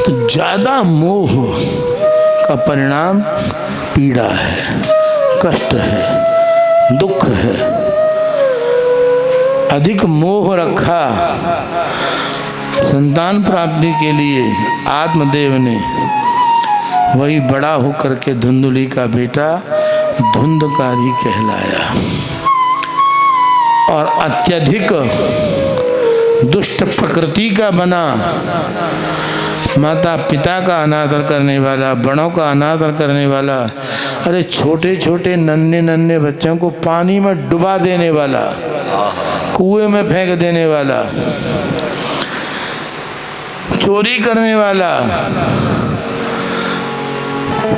तो ज्यादा मोह का परिणाम पीड़ा है, कष्ट है, दुख है। अधिक मोह रखा संतान प्राप्ति के लिए आत्मदेव ने, वही बड़ा होकर के धुंधुली का बेटा धुंधकारी कहलाया। और अत्यधिक दुष्ट प्रकृति का बना, माता पिता का अनादर करने वाला, बड़ों का अनादर करने वाला, अरे छोटे छोटे नन्हे नन्हे बच्चों को पानी में डुबा देने वाला, कुएं में फेंक देने वाला, चोरी करने वाला,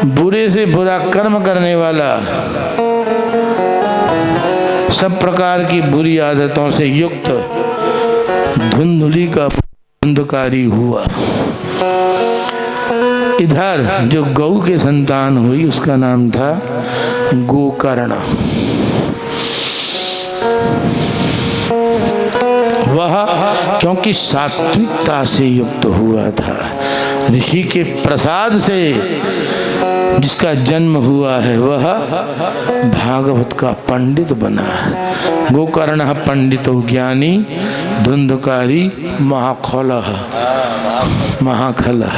बुरे से बुरा कर्म करने वाला, सब प्रकार की बुरी आदतों से युक्त धुंधुली का धुंधकारी हुआ। इधर जो गौ के संतान हुई उसका नाम था गोकर्ण। वह क्योंकि सात्विकता से युक्त हुआ था, ऋषि के प्रसाद से जिसका जन्म हुआ है, वह भागवत का पंडित बना। गोकर्ण पंडितो ज्ञानी धुंधकारी महाखलः महाखलः।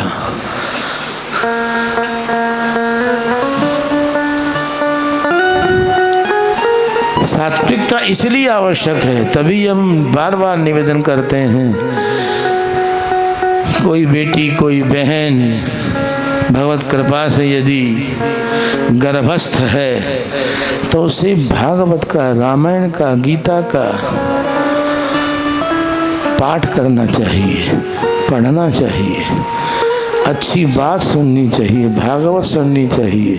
सात्विकता इसलिए आवश्यक है, तभी हम बार बार निवेदन करते हैं, कोई बेटी कोई बहन भगवत कृपा से यदि गर्भस्थ है तो उसे भागवत का, रामायण का, गीता का पाठ करना चाहिए, पढ़ना चाहिए, अच्छी बात सुननी चाहिए, भागवत सुननी चाहिए,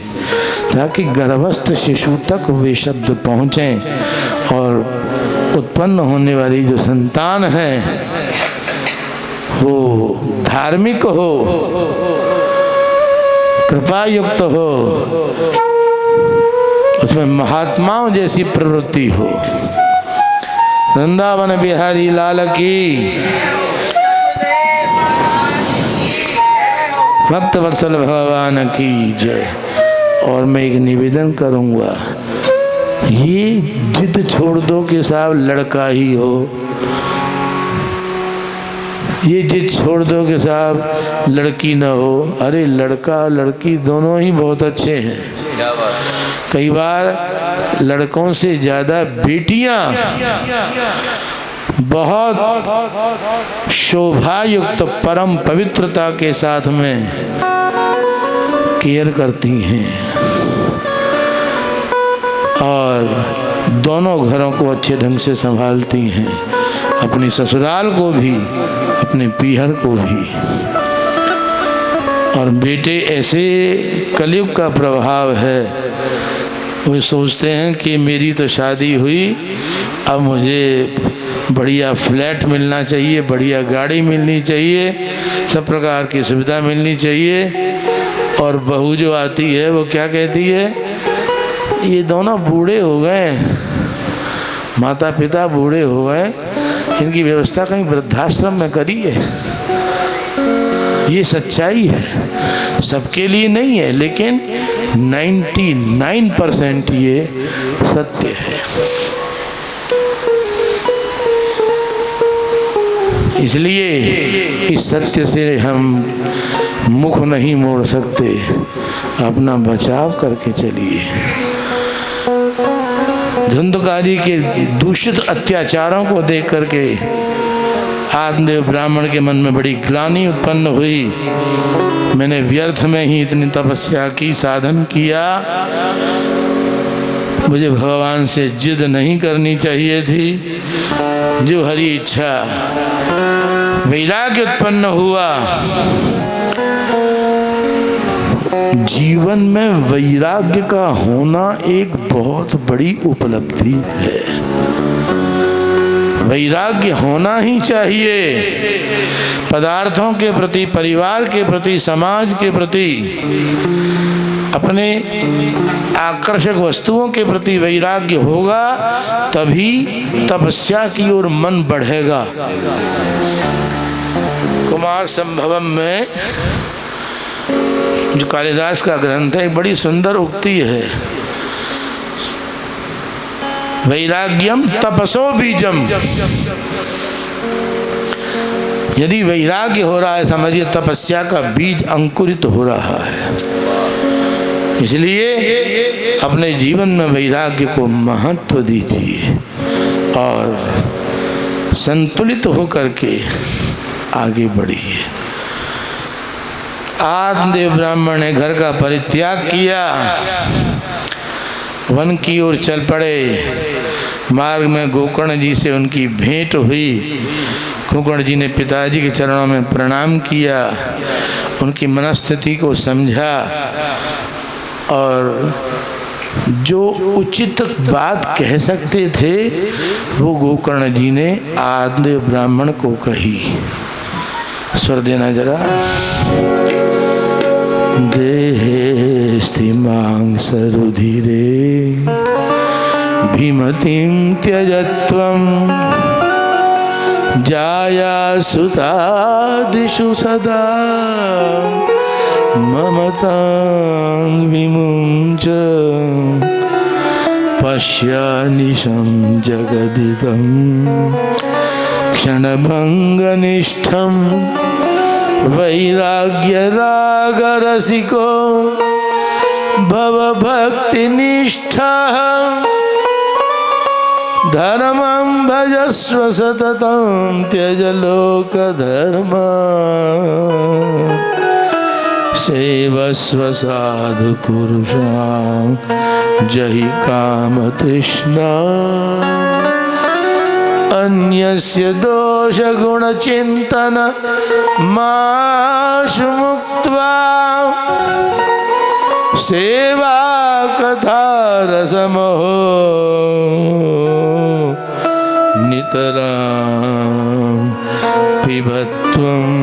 ताकि गर्भस्थ शिशु तक वे शब्द पहुँचें और उत्पन्न होने वाली जो संतान है वो धार्मिक हो, कृपा युक्त हो, उसमें महात्माओं जैसी प्रवृत्ति हो। वृंदावन बिहारी लाल की, भक्त वत्सल भगवान की जय। और मैं एक निवेदन करूंगा, ये जिद छोड़ दो कि साहब लड़का ही हो, ये जिद छोड़ दो कि साहब लड़की ना हो। अरे लड़का लड़की दोनों ही बहुत अच्छे हैं। कई बार लड़कों से ज्यादा बेटियां बहुत शोभा युक्त परम पवित्रता के साथ में केयर करती हैं और दोनों घरों को अच्छे ढंग से संभालती हैं, अपनी ससुराल को भी, अपने पीहर को भी। और बेटे ऐसे कलयुग का प्रभाव है, वो सोचते हैं कि मेरी तो शादी हुई, अब मुझे बढ़िया फ्लैट मिलना चाहिए, बढ़िया गाड़ी मिलनी चाहिए, सब प्रकार की सुविधा मिलनी चाहिए। और बहू जो आती है वो क्या कहती है, ये दोनों बूढ़े हो गए, माता पिता बूढ़े हो गए, इनकी व्यवस्था कहीं वृद्धाश्रम में करिए। ये सच्चाई है, सबके लिए नहीं है, लेकिन 99% ये सत्य है। इसलिए इस सत्य से हम मुख नहीं मोड़ सकते, अपना बचाव करके चलिए। धुंधकारी के दूषित अत्याचारों को देख करके आत्मदेव ब्राह्मण के मन में बड़ी ग्लानि उत्पन्न हुई। मैंने व्यर्थ में ही इतनी तपस्या की, साधन किया, मुझे भगवान से जिद नहीं करनी चाहिए थी। जो हरि इच्छा, वैराग्य उत्पन्न हुआ। जीवन में वैराग्य का होना एक बहुत बड़ी उपलब्धि है। वैराग्य होना ही चाहिए, पदार्थों के प्रति, परिवार के प्रति, समाज के प्रति। अपने आकर्षक वस्तुओं के प्रति वैराग्य होगा तभी तपस्या की ओर मन बढ़ेगा। कुमार संभवम में जो कालिदास का ग्रंथ है, एक बड़ी सुंदर उक्ति है, वैराग्यम तपसो बीजम। यदि वैराग्य हो रहा है, समझिए तपस्या का बीज अंकुरित हो रहा है। इसलिए अपने जीवन में वैराग्य को महत्व दीजिए और संतुलित होकर के आगे बढ़िए। आत्मदेव ब्राह्मण ने घर का परित्याग किया, वन की ओर चल पड़े। मार्ग में गोकर्ण जी से उनकी भेंट हुई। गोकर्ण जी ने पिताजी के चरणों में प्रणाम किया, उनकी मनस्थिति को समझा और जो उचित बात कह सकते थे वो गोकर्ण जी ने आत्मदेव ब्राह्मण को कही। स्वर देना जरा। देहेस्ति मांसरुधिरे भीमतिं त्यजत्वं जाया सुतादिषु सदा ममतां विमुञ्च पश्यानिशं जगदिदं क्षणभङ्गनिष्ठं वैराग्यरागरसिको भवभक्तिनिष्ठः धर्मं भजस्व सततं त्यज लोकधर्मं सेवस्व साधु पुरुषां जहि कामतृष्णा अन्यस्य दोषगुणचिन्तन माशु मुक्त्वा सेवा कथा रसमहो नितरां पिबत्वम्।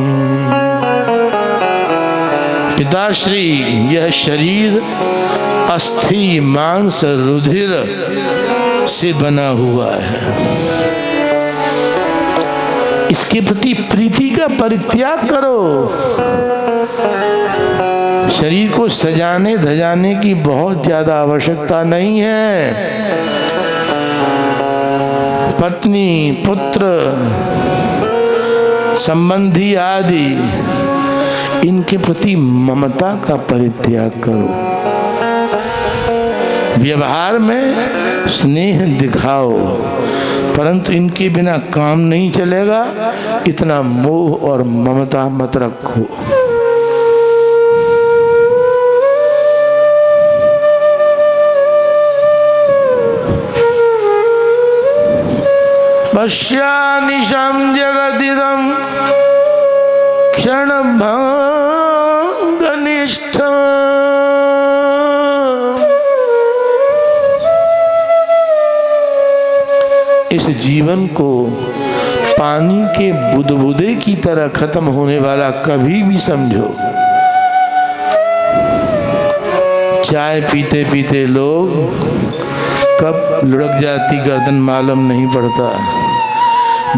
पिताश्री, यह शरीर अस्थि मांस रुधिर से बना हुआ है, इसके प्रति प्रीति का परित्याग करो। शरीर को सजाने धजाने की बहुत ज्यादा आवश्यकता नहीं है। पत्नी, पुत्र, संबंधी आदि, इनके प्रति ममता का परित्याग करो। व्यवहार में स्नेह दिखाओ, परंतु इनके बिना काम नहीं चलेगा, इतना मोह और ममता मत रखो। पश्यानिशं जगदिदं क्षणभङ्गनिष्ठम्। इस जीवन को पानी के बुदबुदे की तरह खत्म होने वाला कभी भी समझो। चाय पीते पीते लोग कब लुढ़क जाती गर्दन मालूम नहीं पड़ता।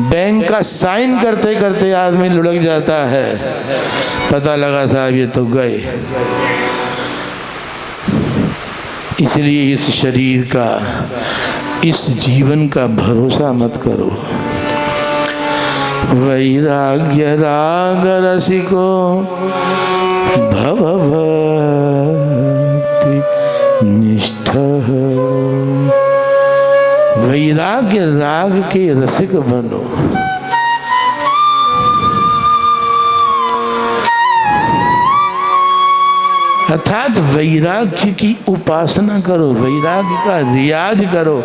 बैंक का साइन करते करते आदमी लुढ़क जाता है, पता लगा साहब ये तो गए। इसलिए इस शरीर का, इस जीवन का भरोसा मत करो। वैराग्य राग रसिको भवभक्ति निष्ठः। वैराग्य राग के रसिक बनो। अर्थात वैराग्य की उपासना करो, वैराग्य का रियाज करो,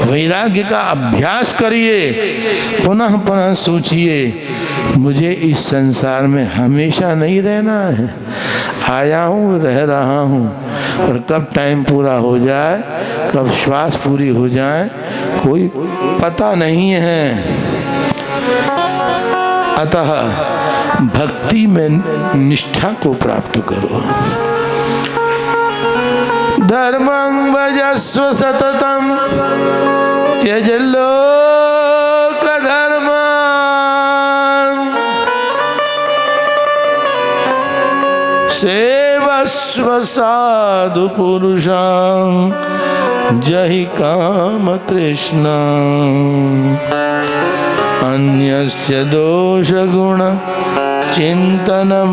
वैराग्य का अभ्यास करिए। पुनः पुनः सोचिए, मुझे इस संसार में हमेशा नहीं रहना है। आया हूँ, रह रहा हूँ, और कब टाइम पूरा हो जाए, कब श्वास पूरी हो जाए, कोई पता नहीं है। अतः भक्ति में निष्ठा को प्राप्त करो। धर्मं भजस्व सततं त्यज लोकधर्मान् सेवस्व साधु पुरुषां जहि काम तृष्णाम् अन्यस्य दोष गुण चिंतनमाशु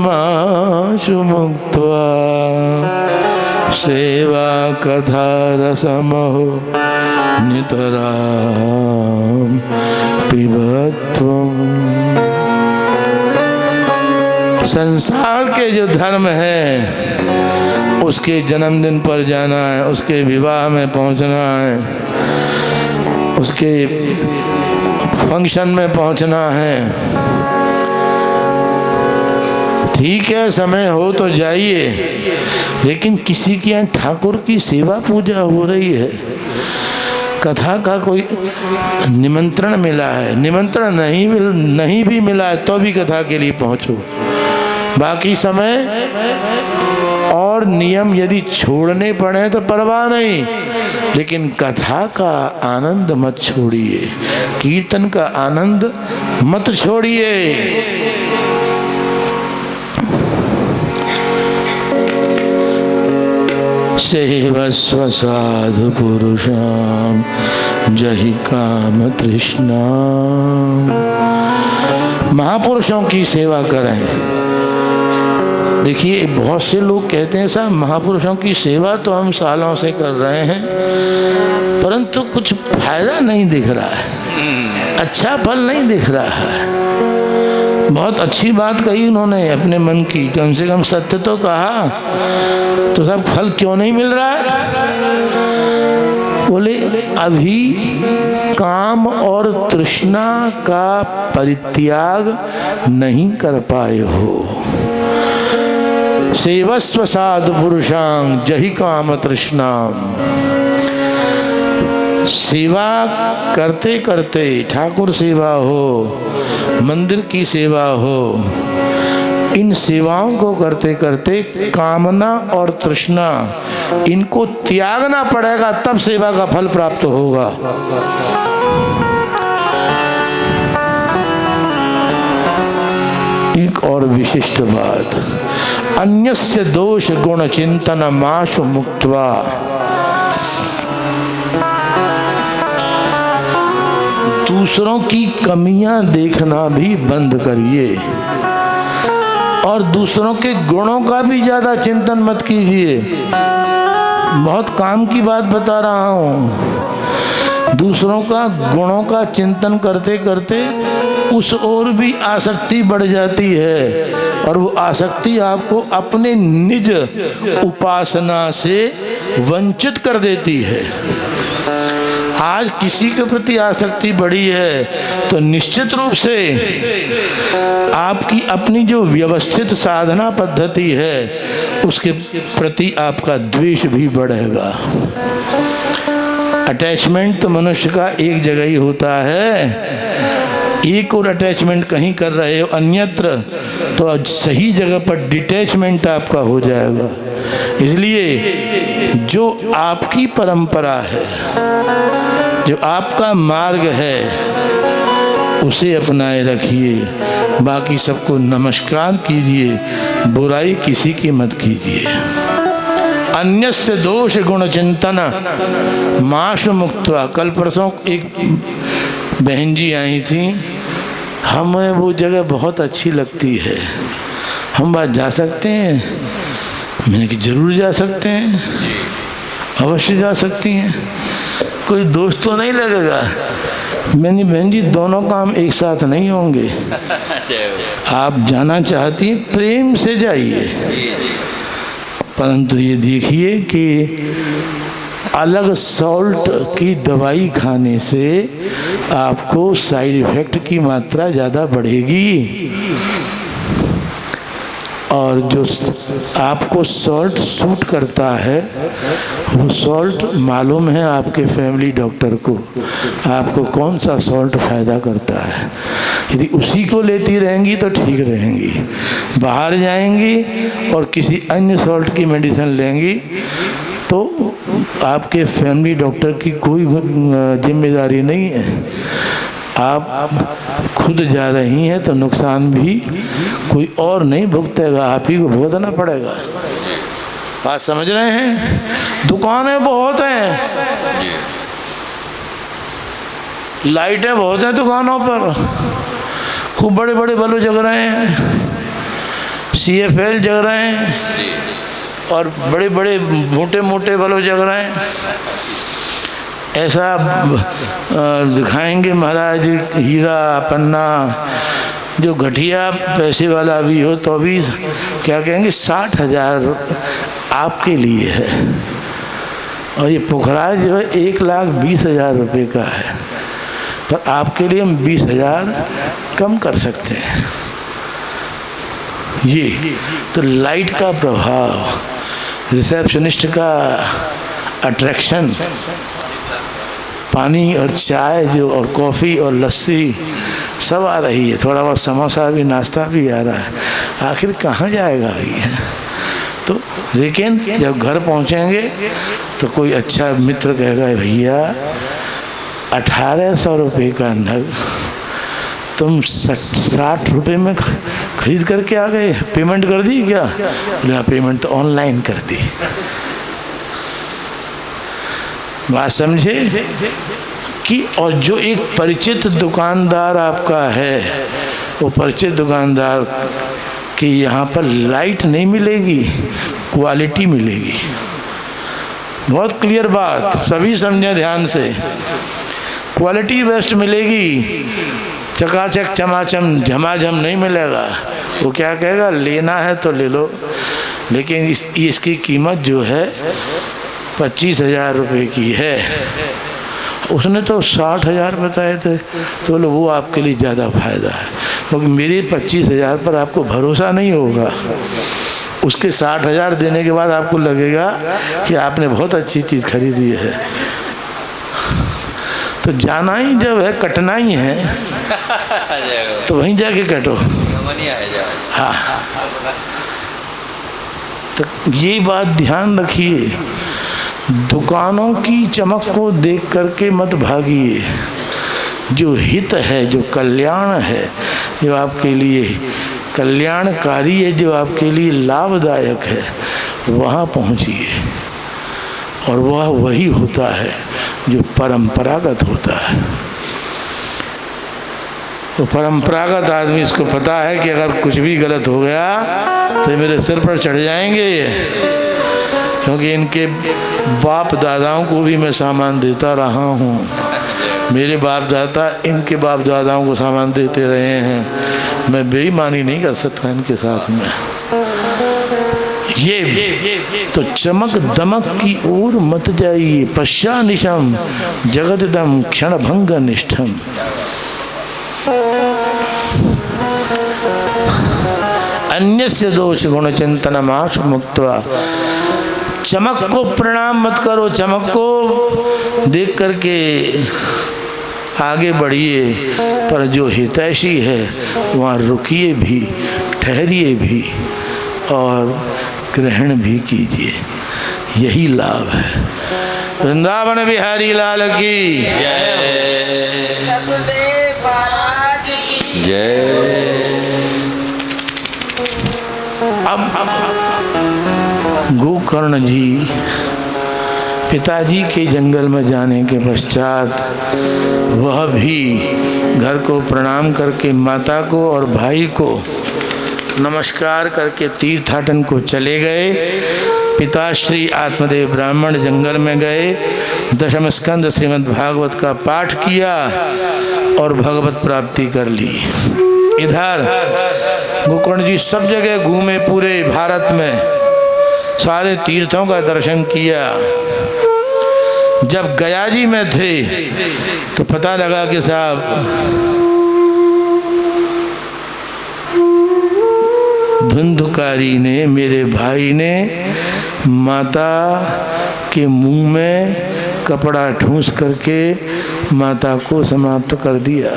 मुक्त्वा सेवा कथा रसमहो नितरां पिबत्वम्। संसार के जो धर्म है, उसके जन्मदिन पर जाना है, उसके विवाह में पहुंचना है, उसके फंक्शन में पहुंचना है, ठीक है, समय हो तो जाइए, लेकिन किसी के यहाँ ठाकुर की सेवा पूजा हो रही है, कथा का कोई निमंत्रण मिला है, निमंत्रण नहीं भी मिला है तो भी कथा के लिए पहुंचो। बाकी समय और नियम यदि छोड़ने पड़े तो परवाह नहीं, लेकिन कथा का आनंद मत छोड़िए, कीर्तन का आनंद मत छोड़िए। सेवस्व साधु पुरुषां जहि काम तृष्णा। महापुरुषों की सेवा करें। देखिए, बहुत से लोग कहते हैं साहब महापुरुषों की सेवा तो हम सालों से कर रहे हैं, परंतु कुछ फायदा नहीं दिख रहा है, अच्छा फल नहीं दिख रहा है। बहुत अच्छी बात कही उन्होंने अपने मन की, कम से कम सत्य तो कहा, तो सब फल क्यों नहीं मिल रहा है? बोले अभी काम और तृष्णा का परित्याग नहीं कर पाए हो। सेवस्व साधु पुरुषां जहि काम तृष्णाम। सेवा करते करते, ठाकुर सेवा हो, मंदिर की सेवा हो, इन सेवाओं को करते करते कामना और तृष्णा इनको त्यागना पड़ेगा, तब सेवा का फल प्राप्त होगा। एक और विशिष्ट बात, अन्यस्य दोष गुण चिंतन माशु मुक्त्वा। दूसरों की कमियां देखना भी बंद करिए और दूसरों के गुणों का भी ज्यादा चिंतन मत कीजिए। बहुत काम की बात बता रहा हूँ। दूसरों का गुणों का चिंतन करते करते उस ओर भी आसक्ति बढ़ जाती है और वो आसक्ति आपको अपने निज उपासना से वंचित कर देती है। आज किसी के प्रति आसक्ति बढ़ी है तो निश्चित रूप से आपकी अपनी जो व्यवस्थित साधना पद्धति है उसके प्रति आपका द्वेष भी बढ़ेगा। अटैचमेंट तो मनुष्य का एक जगह ही होता है। एक और अटैचमेंट कहीं कर रहे हो अन्यत्र, तो सही जगह पर डिटैचमेंट आपका हो जाएगा। इसलिए जो आपकी परंपरा है, जो आपका मार्ग है, उसे अपनाए रखिए। बाकी सबको नमस्कार कीजिए, बुराई किसी की मत कीजिए। अन्यस्य दोष गुण चिंतन माशु मुक्त्वा। कल परसों एक बहन जी आई थी, हमें वो जगह बहुत अच्छी लगती है, हम बात जा सकते हैं? मैंने कहा जरूर जा सकते हैं, अवश्य जा सकती हैं, कोई दोष तो नहीं लगेगा। मैंने बहन जी दोनों काम एक साथ नहीं होंगे, आप जाना चाहती हैं प्रेम से जाइए, परंतु ये देखिए कि अलग सॉल्ट की दवाई खाने से आपको साइड इफेक्ट की मात्रा ज़्यादा बढ़ेगी और जो आपको सॉल्ट सूट करता है वो सॉल्ट मालूम है आपके फैमिली डॉक्टर को, आपको कौन सा सॉल्ट फ़ायदा करता है। यदि उसी को लेती रहेंगी तो ठीक रहेंगी, बाहर जाएंगी और किसी अन्य सॉल्ट की मेडिसिन लेंगी तो आपके फैमिली डॉक्टर की कोई जिम्मेदारी नहीं है। आप खुद जा रही हैं तो नुकसान भी कोई और नहीं भुगतेगा, आप ही को भुगतना पड़ेगा। बात समझ रहे हैं? दुकानें बहुत हैं, लाइटें बहुत हैं दुकानों पर, खूब बड़े बड़े बल्ब जग रहे हैं, CFL जग रहे हैं और बड़े बड़े मोटे मोटे बल्ब जग रहे हैं। ऐसा दिखाएंगे महाराज हीरा पन्ना, जो घटिया पैसे वाला भी हो तो भी क्या कहेंगे 60,000 आपके लिए है, और ये पुखराज जो है 1,20,000 रुपये का है, पर आपके लिए हम 20,000 कम कर सकते हैं। ये तो लाइट का प्रभाव, रिसेप्शनिस्ट का अट्रैक्शन, पानी और चाय जो और कॉफ़ी और लस्सी सब आ रही है, थोड़ा बहुत समोसा भी नाश्ता भी आ रहा है, आखिर कहाँ जाएगा भैया? तो लेकिन जब घर पहुँचेंगे तो कोई अच्छा मित्र कहेगा भैया 1800 रुपये का नग तुम 60 रुपये में खरीद करके आ गए, पेमेंट कर दी क्या? बोले पेमेंट तो ऑनलाइन कर दी। बात समझे कि और जो एक परिचित दुकानदार आपका है, वो परिचित दुकानदार कि यहाँ पर लाइट नहीं मिलेगी, क्वालिटी मिलेगी। बहुत क्लियर बात, सभी समझें ध्यान से, क्वालिटी बेस्ट मिलेगी, चकाचक चमाचम झमाझम नहीं मिलेगा। वो क्या कहेगा लेना है तो ले लो, लेकिन इसकी कीमत जो है 25,000 रुपये की है, उसने तो 60,000 बताए थे, तो बोले वो आपके लिए ज़्यादा फायदा है, क्योंकि मेरे 25,000 पर आपको भरोसा नहीं होगा, उसके 60,000 देने के बाद आपको लगेगा कि आपने बहुत अच्छी चीज़ खरीदी है। तो जाना ही जब है, कटना ही है, तो वहीं जाके कटो। हाँ, तो ये बात ध्यान रखिए, दुकानों की चमक को देख करके मत भागिए। जो हित है, जो कल्याण है, जो आपके लिए कल्याणकारी है, जो आपके लिए लाभदायक है, वहाँ पहुँचिए। और वह वही होता है जो परंपरागत होता है। तो परंपरागत आदमी इसको पता है कि अगर कुछ भी गलत हो गया तो मेरे सिर पर चढ़ जाएंगे ये, क्योंकि इनके बाप दादाओं को भी मैं सामान देता रहा हूँ, मेरे बाप दादा इनके बाप दादाओं को सामान देते रहे हैं, मैं बेईमानी नहीं कर सकता इनके साथ में। ये तो चमक दमक की ओर मत जाइए, पश्चानिशम जगतदम क्षण भंग निष्ठम। अन्यस्य दोष गुण चिंतनमाश मुक्त्वा, चमक को प्रणाम मत करो, चमक को देख करके आगे बढ़िए, पर जो हितैषी है वहाँ रुकिए भी, ठहरिए भी और ग्रहण भी कीजिए, यही लाभ है। वृंदावन बिहारी लाल की जय, सतगुरुदेव महाराज की जय। अब गोकर्ण जी पिताजी के जंगल में जाने के पश्चात वह भी घर को प्रणाम करके माता को और भाई को नमस्कार करके तीर्थाटन को चले गए। पिताश्री आत्मदेव ब्राह्मण जंगल में गए, दशम स्कंद श्रीमद् भागवत का पाठ किया और भगवत प्राप्ति कर ली। इधर गोकर्ण जी सब जगह घूमे, पूरे भारत में सारे तीर्थों का दर्शन किया। जब गया जी में थे तो पता लगा कि साहब धुंधुकारी ने, मेरे भाई ने माता के मुंह में कपड़ा ठूंस करके माता को समाप्त कर दिया।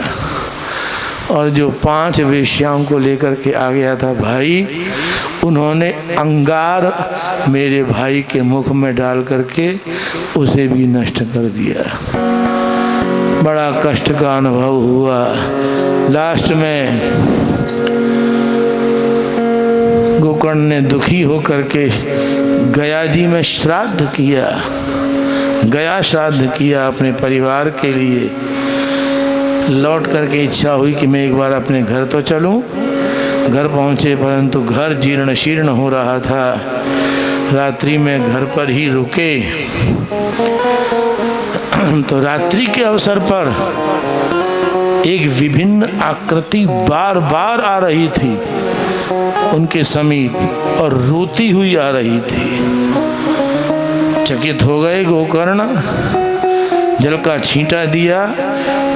और जो 5 वेश्याओं को लेकर के आ गया था भाई, उन्होंने अंगार मेरे भाई के मुख में डाल करके उसे भी नष्ट कर दिया। बड़ा कष्ट का अनुभव हुआ। लास्ट में गोकर्ण ने दुखी होकर के गया जी में श्राद्ध किया, गया श्राद्ध किया अपने परिवार के लिए। लौट करके इच्छा हुई कि मैं एक बार अपने घर तो चलूं। घर पहुंचे, परंतु घर जीर्ण शीर्ण हो रहा था। रात्रि में घर पर ही रुके तो रात्रि के अवसर पर एक विभिन्न आकृति बार बार आ रही थी उनके समीप और रोती हुई आ रही थी। चकित हो गए गोकर्ण, जल का छींटा दिया,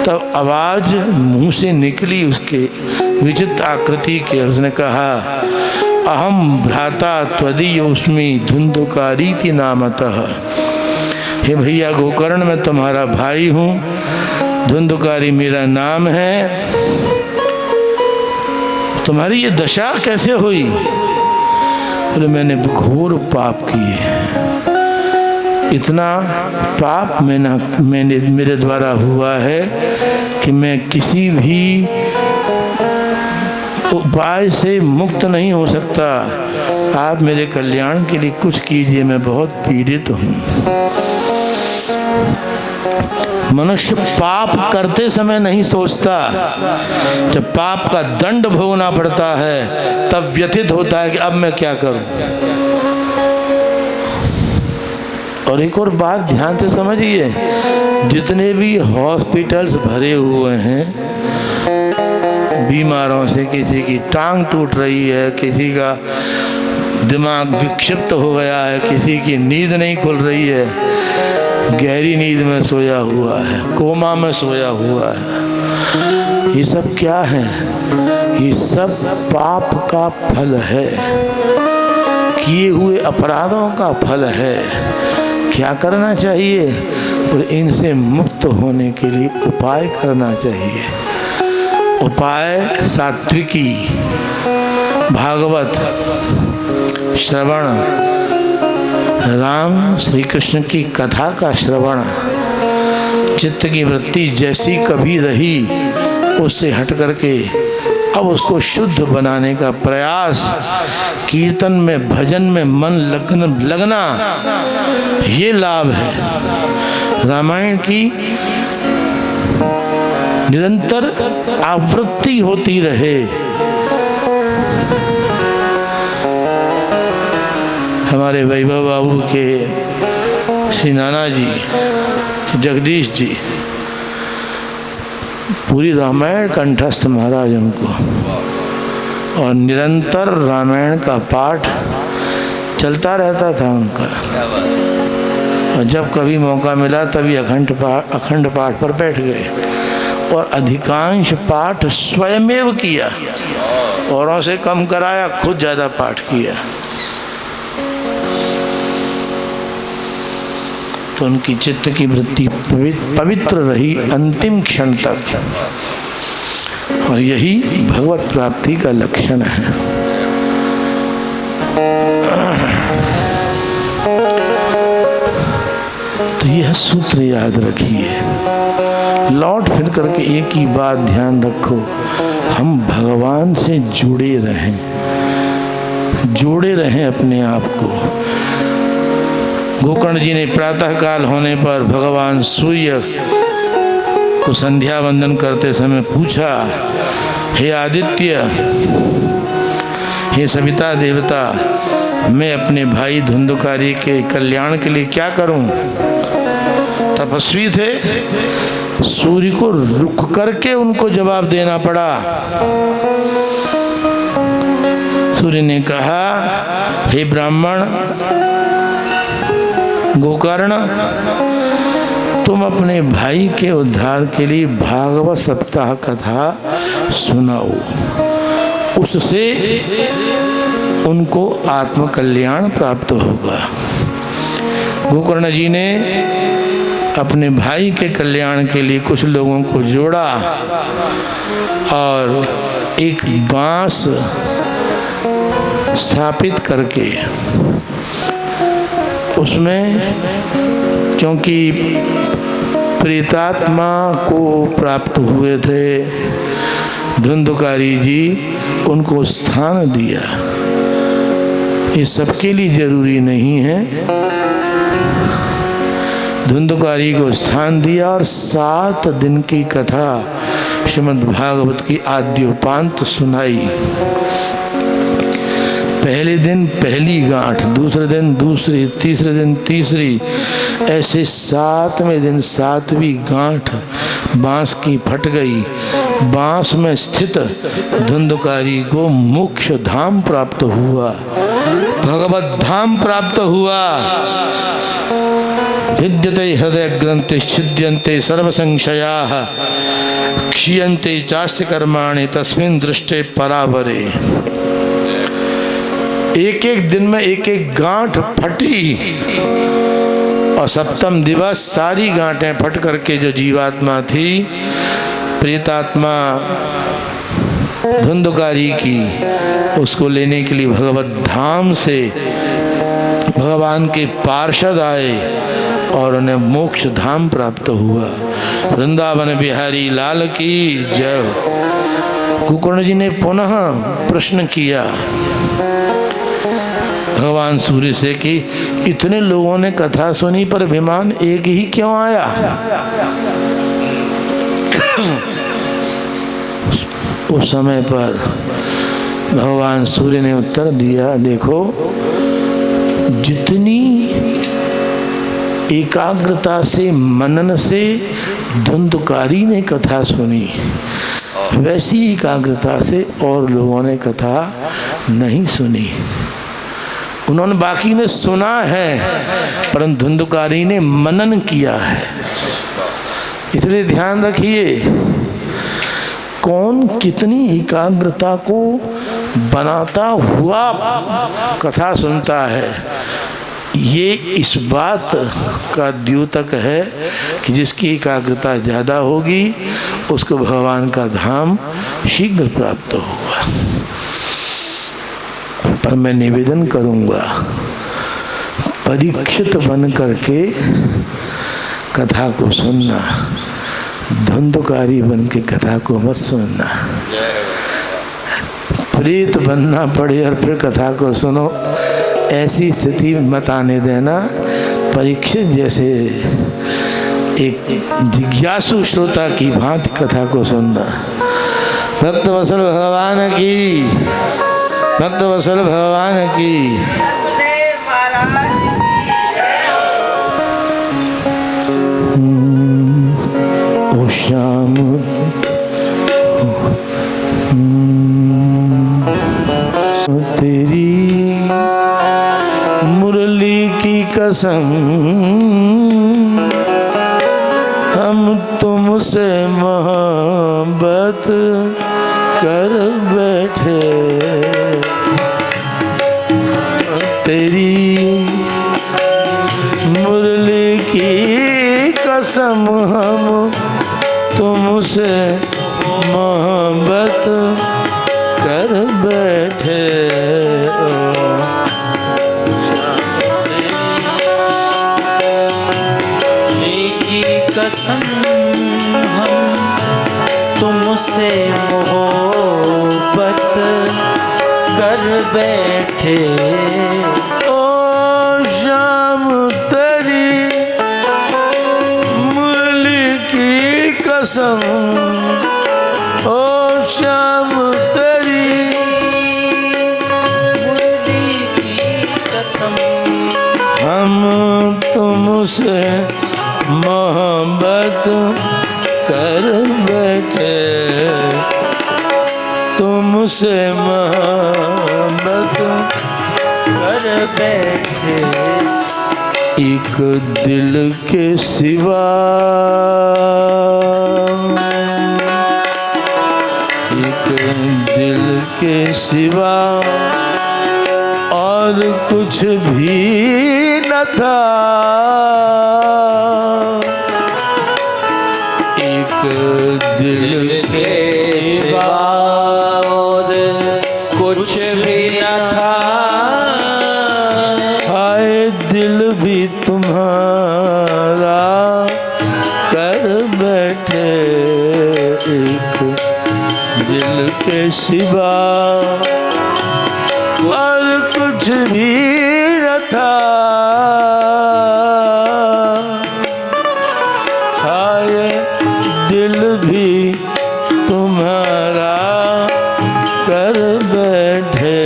तब आवाज मुंह से निकली उसके विचित्र आकृति के। उसने कहा, अहम भ्राता त्वदीयोस्मि धुंधुकारीति नामतः। हे भैया गोकर्ण, मैं तुम्हारा भाई हूँ, धुंधुकारी मेरा नाम है। तुम्हारी ये दशा कैसे हुई? बोले, मैंने घोर पाप किए। इतना पाप मैंने मेरे द्वारा हुआ है कि मैं किसी भी उपाय से मुक्त नहीं हो सकता। आप मेरे कल्याण के लिए कुछ कीजिए, मैं बहुत पीड़ित हूँ। मनुष्य पाप करते समय नहीं सोचता, जब पाप का दंड भोगना पड़ता है तब व्यथित होता है कि अब मैं क्या करूं। और एक और बात ध्यान से समझिए, जितने भी हॉस्पिटल्स भरे हुए हैं बीमारों से, किसी की टांग टूट रही है, किसी का दिमाग विक्षिप्त हो गया है, किसी की नींद नहीं खुल रही है, गहरी नींद में सोया हुआ है, कोमा में सोया हुआ है, ये सब क्या है? ये सब पाप का फल है, किए हुए अपराधों का फल है। क्या करना चाहिए? और इनसे मुक्त होने के लिए उपाय करना चाहिए। उपाय सात्विकी, भागवत श्रवण, राम श्री कृष्ण की कथा का श्रवण, चित्त की वृत्ति जैसी कभी रही उससे हट करके अब उसको शुद्ध बनाने का प्रयास, कीर्तन में भजन में मन लगना, ये लाभ है। रामायण की निरंतर आवृत्ति होती रहे। हमारे वैभव बाबू के श्री नाना जी, जगदीश जी, पूरी रामायण कंठस्थ महाराज उनको, और निरंतर रामायण का पाठ चलता रहता था उनका। और जब कभी मौका मिला तभी अखंड पाठ पर बैठ गए और अधिकांश पाठ स्वयमेव किया, औरों से कम कराया, खुद ज़्यादा पाठ किया। तो उनकी चित्त की वृत्ति पवित्र रही अंतिम क्षण तक, और यही भगवत प्राप्ति का लक्षण है। तो यह सूत्र याद रखिए। लौट फिर करके एक ही बात ध्यान रखो, हम भगवान से जुड़े रहें अपने आप को। गोकर्ण जी ने प्रातः काल होने पर भगवान सूर्य को संध्या वंदन करते समय पूछा, हे आदित्य, हे सविता देवता, मैं अपने भाई धुंधुकारी के कल्याण के लिए क्या करूं? तपस्वी थे, सूर्य को रुक करके उनको जवाब देना पड़ा। सूर्य ने कहा, हे ब्राह्मण गोकर्ण, तुम अपने भाई के उद्धार के लिए भागवत सप्ताह कथा सुनाओ, उससे उनको आत्म कल्याण प्राप्त होगा। गोकर्ण जी ने अपने भाई के कल्याण के लिए कुछ लोगों को जोड़ा और एक बांस स्थापित करके उसमें, क्योंकि प्रेतात्मा को प्राप्त हुए थे धुंधकारी जी, उनको स्थान दिया। ये सबके लिए जरूरी नहीं है। धुंधकारी को स्थान दिया और 7 दिन की कथा श्रीमद् भागवत की आद्योपांत सुनाई। पहले दिन पहली गांठ, दूसरे दिन दूसरी, तीसरे दिन तीसरी, ऐसे 7वें दिन 7वीं गांठ बांस की फट गई। बांस में स्थित धुंधकारी को मोक्ष धाम प्राप्त हुआ, भगवत धाम प्राप्त हुआ। विद्यते हृदय ग्रंथि छिद्यन्ते सर्व संशयाः क्षीयन्ते चास्य कर्माणि तस्मिन् दृष्टे परावरे। एक एक दिन में एक एक गांठ फटी और 7वें दिवस सारी गांठें फट करके जो जीवात्मा थी, प्रेतात्मा धुंधकारी की, उसको लेने के लिए भगवत धाम से भगवान के पार्षद आए और उन्हें मोक्ष धाम प्राप्त हुआ। वृंदावन बिहारी लाल की जय। कुकर्ण जी ने पुनः प्रश्न किया भगवान सूर्य से कि इतने लोगों ने कथा सुनी पर विमान एक ही क्यों आया? उस समय पर भगवान सूर्य ने उत्तर दिया, देखो, जितनी एकाग्रता से मनन से धुंधकारी ने कथा सुनी, वैसी एकाग्रता से और लोगों ने कथा नहीं सुनी। उन्होंने बाकी ने सुना है परंतु धुंधकारी ने मनन किया है। इसलिए ध्यान रखिए, कौन कितनी एकाग्रता को बनाता हुआ कथा सुनता है, ये इस बात का द्योतक है कि जिसकी एकाग्रता ज़्यादा होगी उसको भगवान का धाम शीघ्र प्राप्त होगा। पर मैं निवेदन करूंगा, परीक्षित बन करके कथा को सुनना, धुंधकारी बन के कथा को मत सुनना। प्रेत बनना पड़े और फिर कथा को सुनो, ऐसी स्थिति मत आने देना। परीक्षित जैसे एक जिज्ञासु श्रोता की भांति कथा को सुनना। भक्त वत्सल भगवान की, भक्त वत्सल भगवान की। ओ श्याम तेरी मुरली की कसम, हम तुमसे मोहब्बत कर बैठे। तेरी मुरली की कसम, हम तुमसे मोहब्बत कर बैठे। कसम हम तुमसे मोहब्बत कर बैठे। ओ शाम तेरी मुरली की कसम, ओ शाम तेरी मुरली की कसम, हम तुमसे मोहब्बत कर बैठे। तुमसे मोहब्बत कर बैठे। एक दिल के सिवा, एक दिल के सिवा और कुछ भी न था। दिल के सिवा और कुछ भी न था। हाय दिल भी तुम्हारा कर बैठे एक दिल के सिवा और कुछ भी न था। हाय दिल भी तुम्हारा कर बैठे।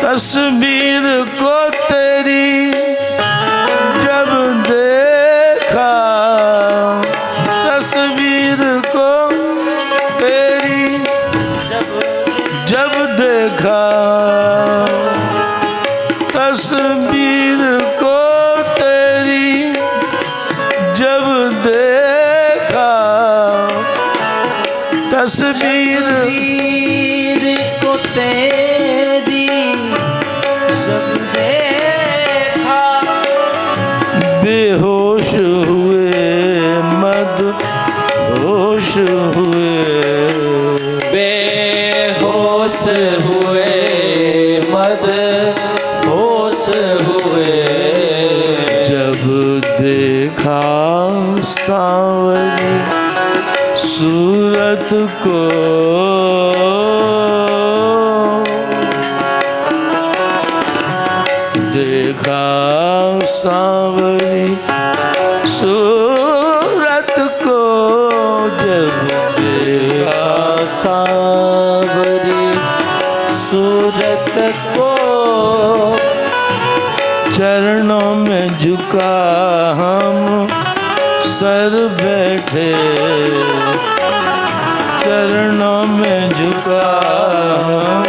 तस्वीर को तेरी जब देखा, तस्वीर को तेरी जब देखा, तस्वीर को तेरी जब देखा, तस्वीर को तेरी जब देखा, बेहोश हुए मद होश हुए, बेहोश हुए मद होश हुए। जब देखा सांवरी सूरत को, देखा सांवरी सूरत को, जब देखा सांवरी सूरत को, चरणों में झुका हम सर बैठे, चरणों में झुका हम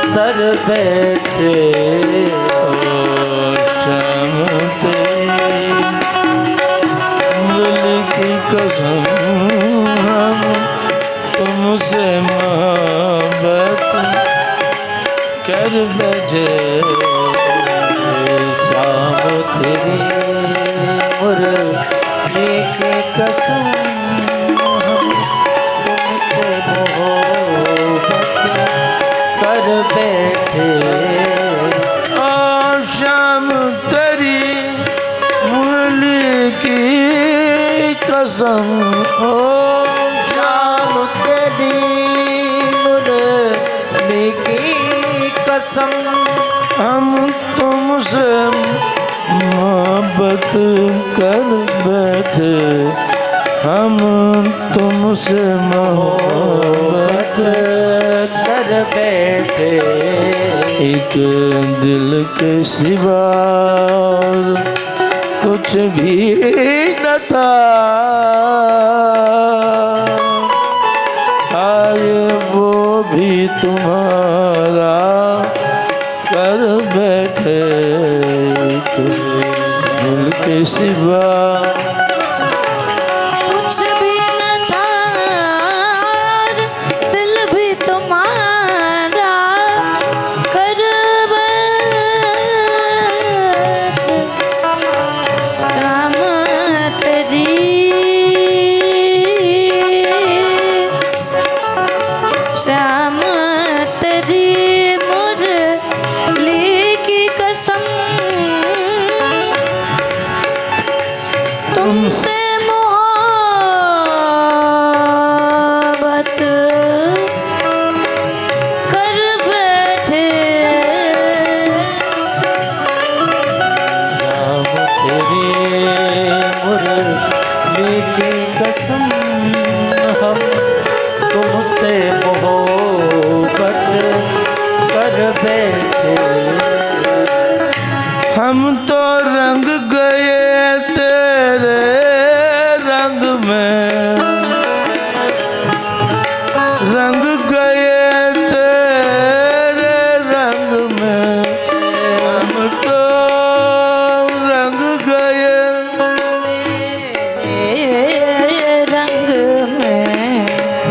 सर बैठे। श्याम तेरी मुरली की कसम हम तुमसे मोहब्बत कर बैठे। शाम तेरी मुरली की कसम हम तुमसे मोहब्बत कर बैठे। और शाम तेरी मुरली की कसम, ओ शाम तेरी मुरली की कसम हम तुमसे मोहब्बत कर बैठे, हम तुमसे मोहब्बत कर बैठे। एक दिल के सिवा कुछ भी न था। आए वो भी तुम्हारा कर बैठे एक दिल के सिवा। कुछ भी न था, दिल भी तुम्हारा कर बैठे। शाम तेरी शाम तेरी मुरली की कसम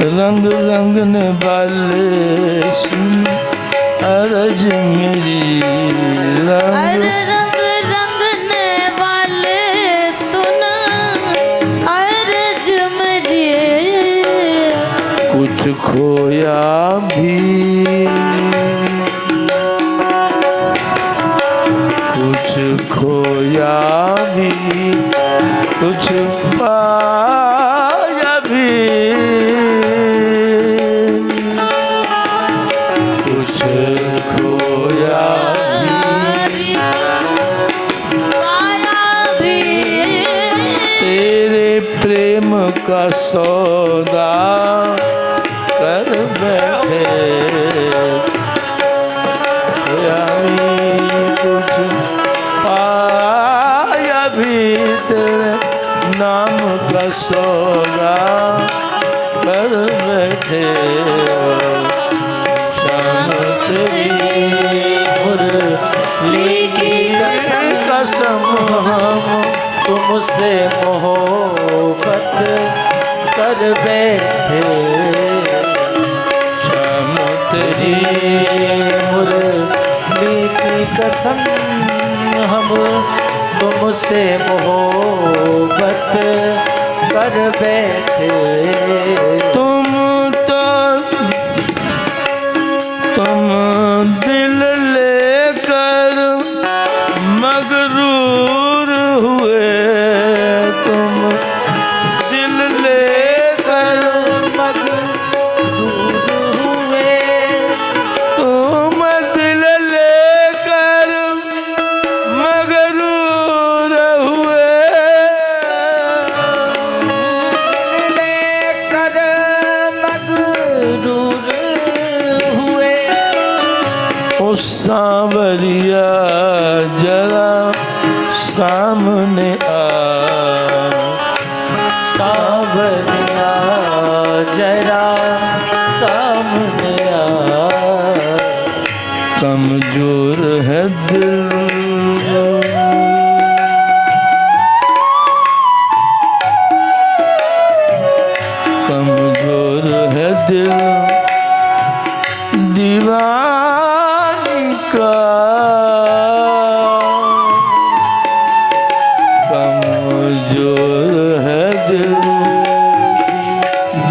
रंग रंगने वाले सुन अरज मेरी रंग अरे रंग रंगने वाले सुना अर्ज मेरी कुछ खोया भी कुछ खोया भी कुछ पाया भी कुछ खोया भी पाया भी तेरे प्रेम का सौदा कर बैठे कुछ पाया भी तेरे नाम का सौदा कर बैठे शाम तेरी मुरली की कसम हम तुमसे मोहब्बत कर बैठे शाम तेरी मुरली की कसम हम तुमसे मोहब्बत कर बैठे तुम दिल लेकर मगरूर हुए तुम दिल लेकर मगरूर हुए तुम दिल लेकर मगरूर हुए लेकर मगरूर हुए ओ सांवरिया जरा सामने आ सावरिया जरा सामने आ कमजोर है दिल कमजोर है दिल दीवानी का कमजोर है दिल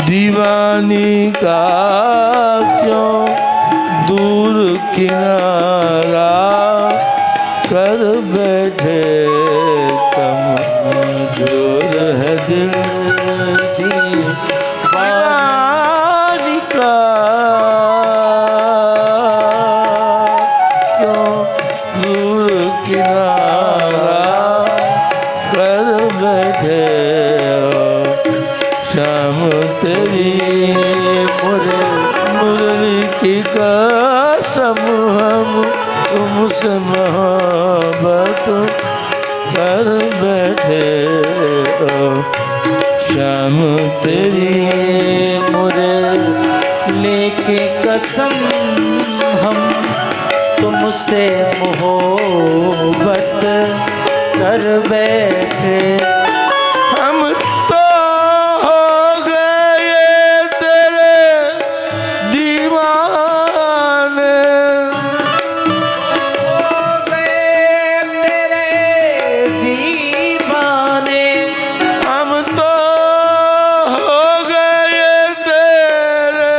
दीवानी का क्यों दूर किनारा कर बैठे कमजोर है दिल दीवानी का क्यों दूर किनारा कर बैठे शाम तेरी मुरली की कसम हम तुमसे मोहब्बत कर बैठे शाम तेरी मुरली की कसम हम तुमसे मोहब्बत कर बैठे हम तो हो गए तेरे दीवाने हो गए तेरे दीवाने हम तो हो गए तेरे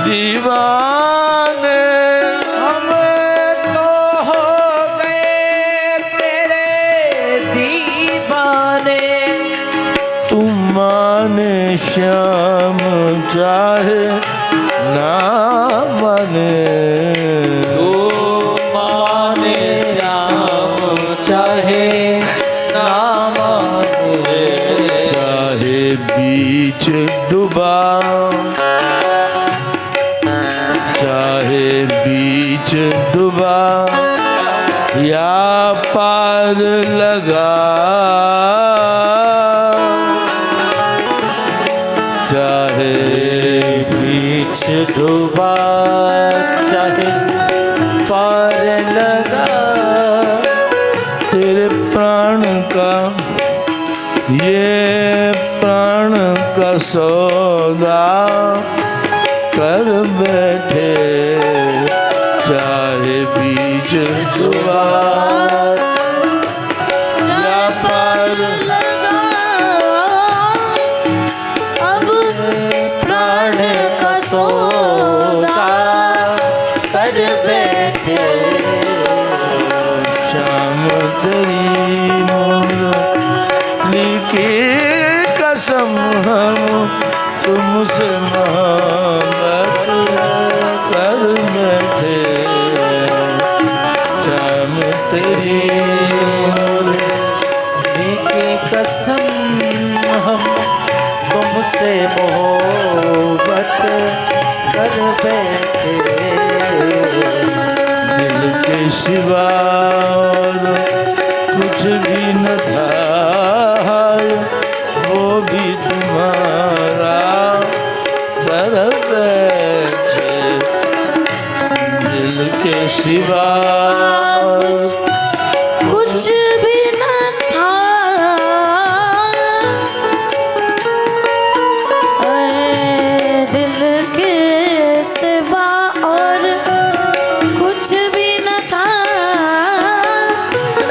दीवाने हम तो हो गए तेरे दीवाने तुम माने श्याम चाहे ना माने तू माने श्याम चाहे ना माने चाहे बीच डूबा चाहे बीच डूबा या पार लगा चाहे बीच डूबा चाहे पार लगा तेरे प्राण का ये प्राण का सौदा सौदा कर बैठे, चाहे बीच द्वार या पार लगा अब प्राण का सौदा कर बैठे। श्याम तेरी मुरली की कसम हम तुमसे मोहब्बत कर बैठे, श्याम तेरी मुरली की कसम हम तुमसे मोहब्बत कर बैठे। दिल के सिवा और कुछ भी न था, वो भी तुम्हारा कर बैठे। दिल के सिवा कुछ भी न था, दिल के सिवा और कुछ भी न था,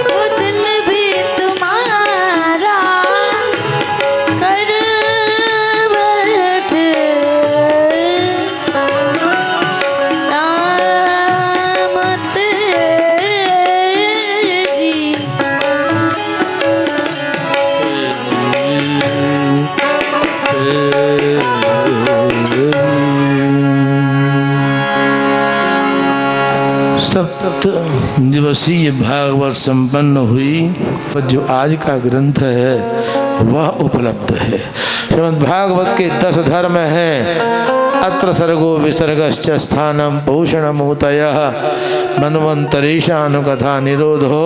वो दिल भी तुम्हारा कर बैठे। नाम तेरी सप्त दिवसीय भागवत संपन्न हुई। जो आज का ग्रंथ है वह उपलब्ध है। श्रीमद् भागवत के 10 धर्म हैं। अत्र सर्गो विसर्गश्च स्थानम पोषणमूतयः मन्वन्तरेशानुकथा निरोधो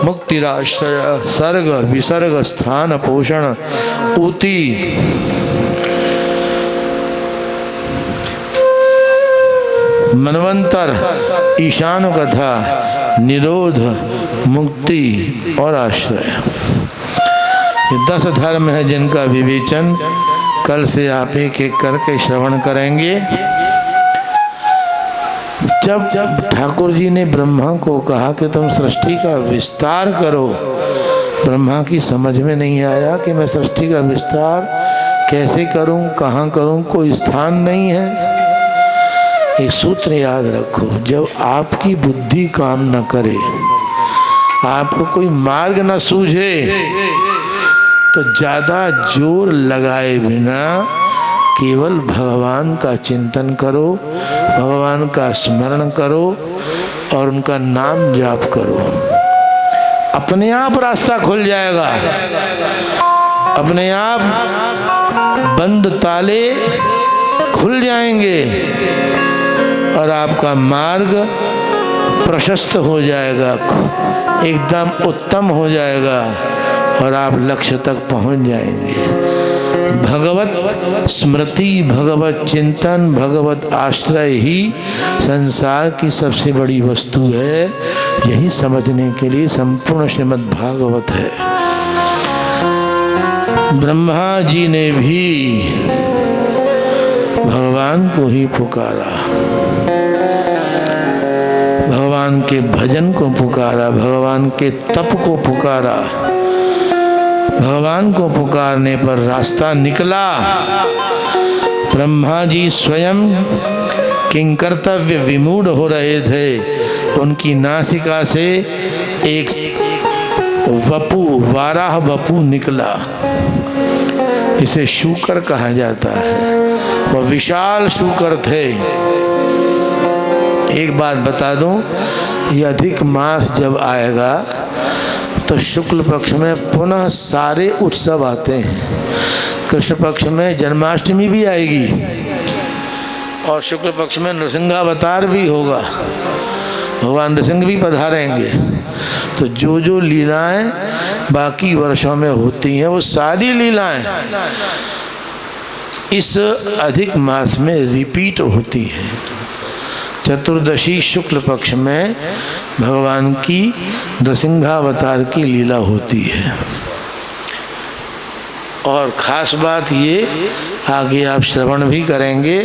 मुक्तिराश्रय। सर्ग विसर्ग स्थान पोषण ऊति मनवंतर ईशान कथा निरोध मुक्ति और आश्रय। ये 10 धर्म है जिनका विवेचन कल से आप एक एक करके श्रवण करेंगे। जब ठाकुर जी ने ब्रह्मा को कहा कि तुम सृष्टि का विस्तार करो, ब्रह्मा की समझ में नहीं आया कि मैं सृष्टि का विस्तार कैसे करूं, कहाँ करूं, कोई स्थान नहीं है। एक सूत्र याद रखो, जब आपकी बुद्धि काम न करे, आपको कोई मार्ग न सूझे, तो ज्यादा जोर लगाए बिना केवल भगवान का चिंतन करो, भगवान का स्मरण करो और उनका नाम जाप करो। अपने आप रास्ता खुल जाएगा, अपने आप बंद ताले खुल जाएंगे और आपका मार्ग प्रशस्त हो जाएगा, एकदम उत्तम हो जाएगा और आप लक्ष्य तक पहुंच जाएंगे। भगवत स्मृति, भगवत चिंतन, भगवत आश्रय ही संसार की सबसे बड़ी वस्तु है। यही समझने के लिए संपूर्ण श्रीमद् भागवत है। ब्रह्मा जी ने भी भगवान को ही पुकारा, भगवान के भजन को पुकारा, भगवान के तप को पुकारा। भगवान को पुकारने पर रास्ता निकला। ब्रह्मा जी स्वयं किंकर्तव्य विमूढ़ हो रहे थे। उनकी नासिका से एक वपु, वाराह वपु निकला। इसे शूकर कहा जाता है। वह विशाल शूकर थे। एक बात बता दूं, ये अधिक मास जब आएगा तो शुक्ल पक्ष में पुनः सारे उत्सव आते हैं। कृष्ण पक्ष में जन्माष्टमी भी आएगी और शुक्ल पक्ष में नृसिंहावतार भी होगा, भगवान नृसिंह भी पधारेंगे। तो जो जो लीलाएं बाकी वर्षों में होती हैं वो सारी लीलाएं इस अधिक मास में रिपीट होती है। चतुर्दशी शुक्ल पक्ष में भगवान की नृसिंहावतार की लीला होती है। और ख़ास बात ये, आगे आप श्रवण भी करेंगे,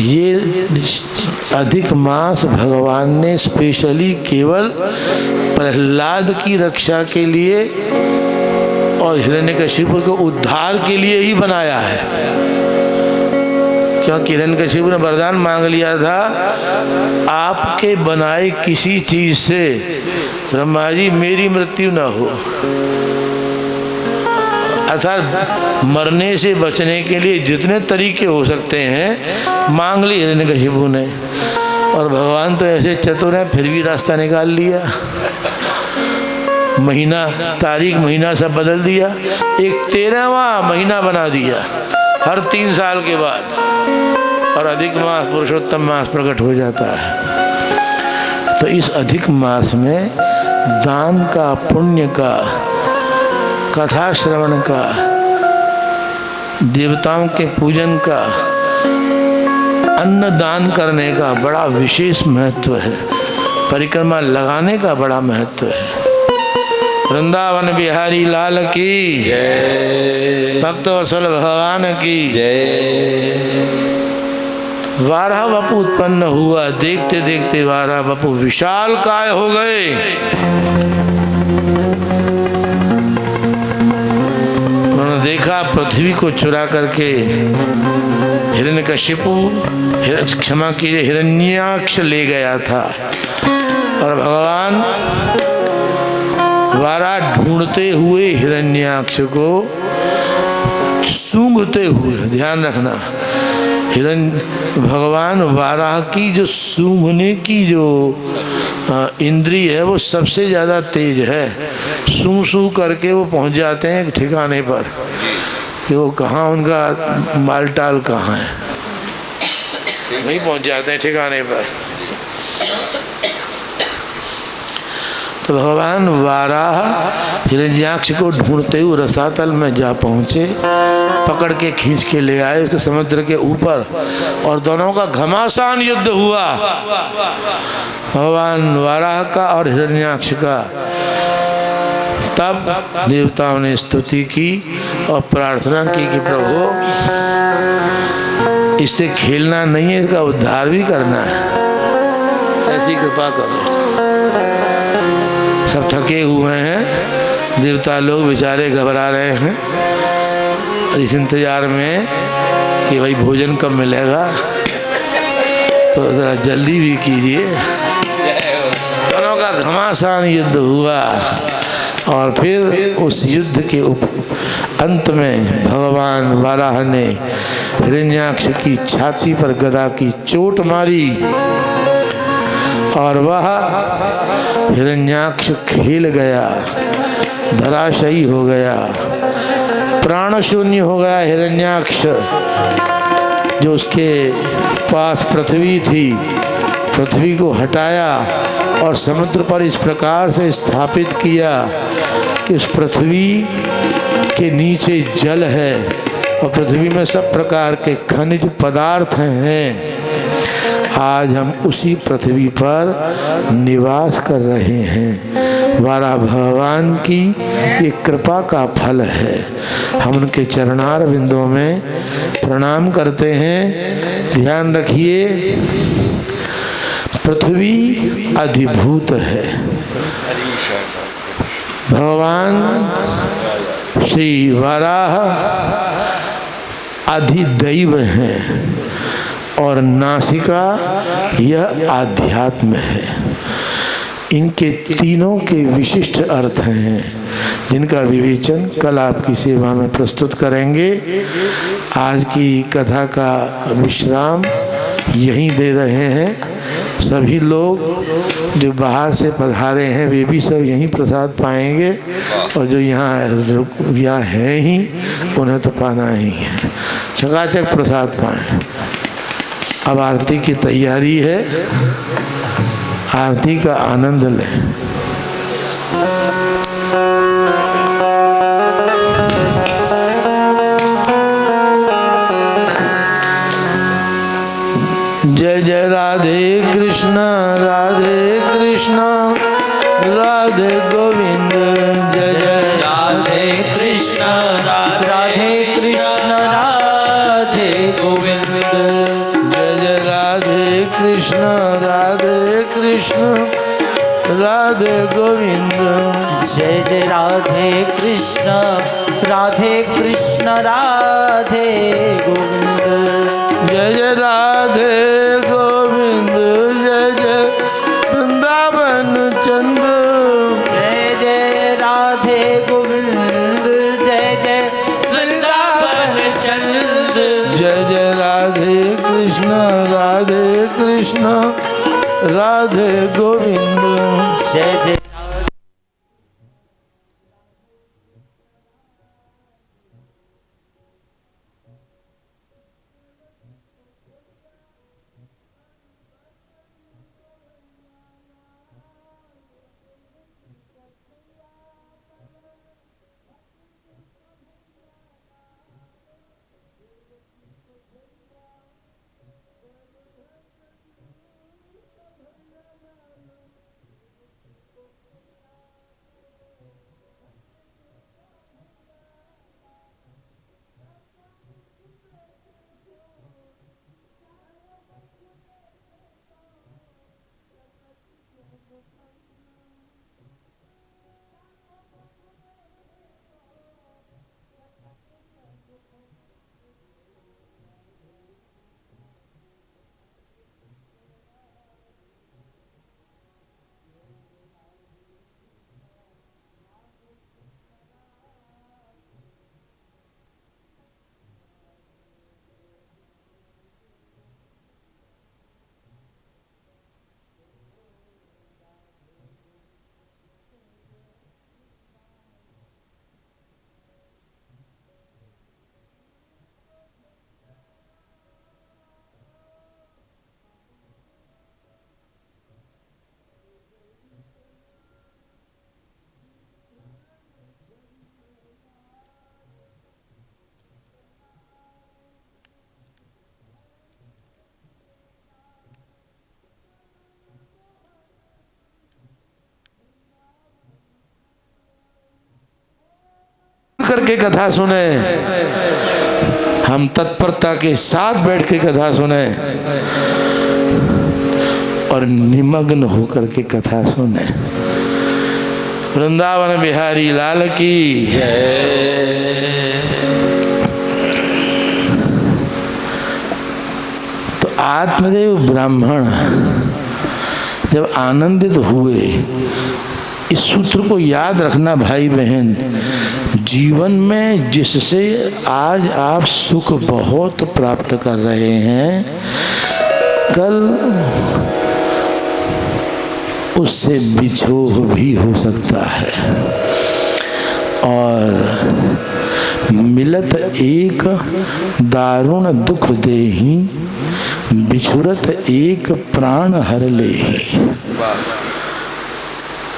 ये अधिक मास भगवान ने स्पेशली केवल प्रहलाद की रक्षा के लिए और हिरण्यकशिपु के उद्धार के लिए ही बनाया है। क्योंकि हिरण्यकशिपु ने वरदान मांग लिया था, आपके बनाए किसी चीज से ब्रह्मा जी मेरी मृत्यु न हो, अर्थात मरने से बचने के लिए जितने तरीके हो सकते हैं मांग लिए हिरण्यकशिपु ने। और भगवान तो ऐसे चतुर हैं, फिर भी रास्ता निकाल लिया। महीना, तारीख महीना सब बदल दिया, एक 13वां महीना बना दिया हर 3 साल के बाद, और अधिक मास पुरुषोत्तम मास प्रकट हो जाता है। तो इस अधिक मास में दान का, पुण्य का, कथा श्रवण का, देवताओं के पूजन का, अन्न दान करने का बड़ा विशेष महत्व है। परिक्रमा लगाने का बड़ा महत्व है। वृंदावन बिहारी लाल की जय, भक्त वत्सल भगवान की जय। वाराह वपु उत्पन्न हुआ, देखते देखते वाराह वपु विशाल काय हो गए। उन्होंने देखा पृथ्वी को चुरा करके हिरण्यकशिपु, क्षमा कीजिए, हिरण्याक्ष ले गया था। और भगवान वाराह ढूंढते हुए हिरण्याक्ष को सूंघते हुए, ध्यान रखना, भगवान वाराह की जो सूंघने की जो इंद्रिय है वो सबसे ज़्यादा तेज है। सूं सूं करके वो पहुंच जाते हैं ठिकाने पर कि वो कहाँ, उनका मालटाल कहाँ है, वहीं पहुंच जाते हैं ठिकाने पर। तो भगवान वाराह हिरण्याक्ष को ढूंढते हुए रसातल में जा पहुंचे, पकड़ के खींच के ले आए उसके समुद्र के ऊपर, और दोनों का घमासान युद्ध हुआ, भगवान वाराह का और हिरण्याक्ष का। तब देवताओं ने स्तुति की और प्रार्थना की कि प्रभु इससे खेलना नहीं है, इसका उद्धार भी करना है, ऐसी कृपा करो। सब थके हुए हैं, देवता लोग बेचारे घबरा रहे हैं और इस इंतजार में कि भाई भोजन कब मिलेगा, तो ज़रा जल्दी भी कीजिए। दोनों का घमासान युद्ध हुआ और फिर उस युद्ध के अंत में भगवान वाराह ने हिरण्याक्ष की छाती पर गदा की चोट मारी और वह हिरण्याक्ष खेल गया, धराशायी हो गया, प्राण शून्य हो गया। हिरण्याक्ष जो उसके पास पृथ्वी थी, पृथ्वी को हटाया और समुद्र पर इस प्रकार से स्थापित किया कि उस पृथ्वी के नीचे जल है और पृथ्वी में सब प्रकार के खनिज पदार्थ हैं। आज हम उसी पृथ्वी पर निवास कर रहे हैं। वाराह भगवान की ये कृपा का फल है। हम उनके चरणार बिंदों में प्रणाम करते हैं। ध्यान रखिए, पृथ्वी अधिभूत है। भगवान श्री वाराह अधिदैव हैं और नासिका यह आध्यात्म है। इनके तीनों के विशिष्ट अर्थ हैं जिनका विवेचन कल आपकी सेवा में प्रस्तुत करेंगे। आज की कथा का विश्राम यहीं दे रहे हैं। सभी लोग जो बाहर से पधारे हैं वे भी सब यहीं प्रसाद पाएंगे और जो यहाँ है ही उन्हें तो पाना ही है। चकाचक प्रसाद पाएं। अब आरती की तैयारी है, आरती का आनंद लें। जय जय राधे कृष्ण राधे गोविंद। जय जय राधे कृष्ण राधे कृष्ण राधे कृष्ण राधे गोविंद। जय जय राधे कृष्ण राधे कृष्ण राधे गोविंद। जय जय राधे गोविंद जय जय वृंदावन चंद। जय जय राधे गोविंद जय जय वृंदावन चंद। जय जय राधे कृष्ण राधे गोविंद। जय जय करके कथा सुने, हम तत्परता के साथ बैठ के कथा सुने और निमग्न होकर के कथा सुने। वृंदावन बिहारी लाल की तो आत्मदेव ब्राह्मण जब आनंदित हुए, इस सूत्र को याद रखना भाई बहन, जीवन में जिससे आज आप सुख बहुत प्राप्त कर रहे हैं, कल उससे बिछोह भी हो सकता है। और मिलत एक दारुण दुख देहि, बिछुरत एक प्राण हर लेहि।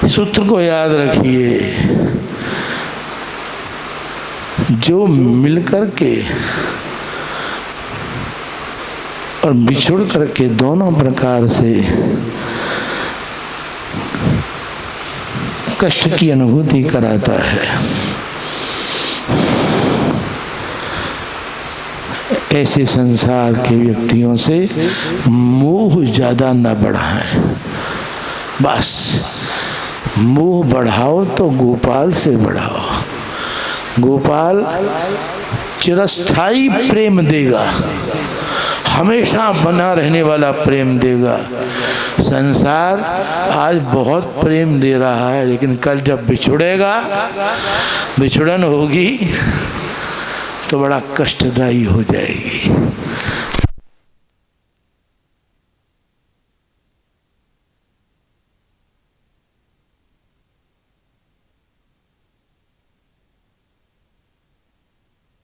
सूत्र को याद रखिए, जो मिलकर के और बिछुड़ करके दोनों प्रकार से कष्ट की अनुभूति कराता है, ऐसे संसार के व्यक्तियों से मोह ज्यादा न बढ़ाएं। बस मोह बढ़ाओ तो गोपाल से बढ़ाओ। गोपाल चिरस्थाई प्रेम देगा, हमेशा बना रहने वाला प्रेम देगा। संसार आज बहुत प्रेम दे रहा है, लेकिन कल जब बिछुड़ेगा, बिछुड़न होगी तो बड़ा कष्टदायी हो जाएगी।